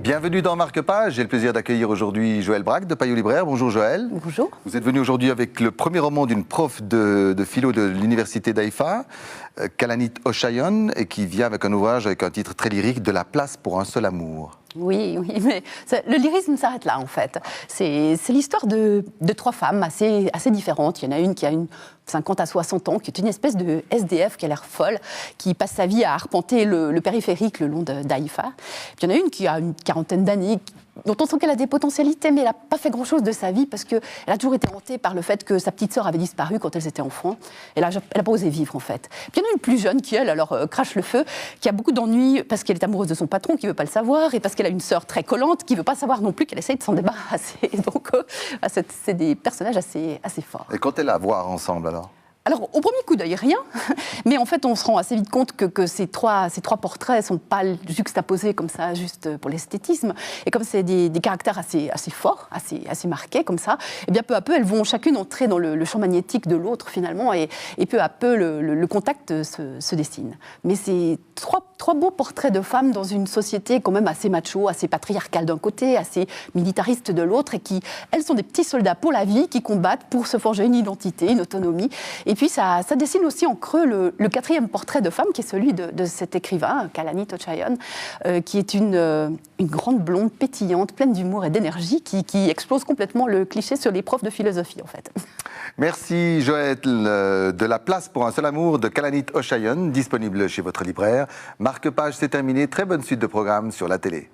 Bienvenue dans Marque-Page. J'ai le plaisir d'accueillir aujourd'hui Joëlle Braque de Payot Libraire. Bonjour Joëlle. Bonjour. Vous êtes venue aujourd'hui avec le premier roman d'une prof de philo de l'université d'Haïfa, Kalanit Ochayon, et qui vient avec un ouvrage avec un titre très lyrique, De la place pour un seul amour. Oui, mais le lyrisme s'arrête là en fait. C'est l'histoire de trois femmes assez différentes. Il y en a une qui a 50 à 60 ans, qui est une espèce de SDF qui a l'air folle, qui passe sa vie à arpenter le périphérique le long d'Haïfa. Puis il y en a une qui a une quarantaine d'années, dont on sent qu'elle a des potentialités, mais elle n'a pas fait grand-chose de sa vie parce qu'elle a toujours été hantée par le fait que sa petite sœur avait disparu quand elles étaient enfants. Elle n'a pas osé vivre, en fait. Puis il y en a une plus jeune qui, elle, alors crache le feu, qui a beaucoup d'ennuis parce qu'elle est amoureuse de son patron, qui ne veut pas le savoir, et parce qu'elle a une sœur très collante, qui ne veut pas savoir non plus, qu'elle essaye de s'en débarrasser. Donc, c'est des personnages assez forts. Et quand elle à voir ensemble, alors ? Alors, au premier coup d'œil, rien, mais en fait, on se rend assez vite compte que ces trois portraits ne sont pas juxtaposés comme ça, juste pour l'esthétisme. Et comme c'est des caractères assez forts, assez marqués, comme ça, et bien peu à peu, elles vont chacune entrer dans le champ magnétique de l'autre, finalement, et peu à peu, le contact se dessine. Mais c'est trois beaux portraits de femmes dans une société quand même assez macho, assez patriarcale d'un côté, assez militariste de l'autre, et qui, elles, sont des petits soldats pour la vie, qui combattent pour se forger une identité, une autonomie. Et puis, ça dessine aussi en creux le quatrième portrait de femme, qui est celui de cet écrivain, Kalanit Ochayon, qui est une grande blonde pétillante, pleine d'humour et d'énergie, qui explose complètement le cliché sur les profs de philosophie, en fait. Merci Joëlle. De la place pour un seul amour de Kalanit Ochayon, disponible chez votre libraire. Marque-Page, c'est terminé. Très bonne suite de programmes sur la télé.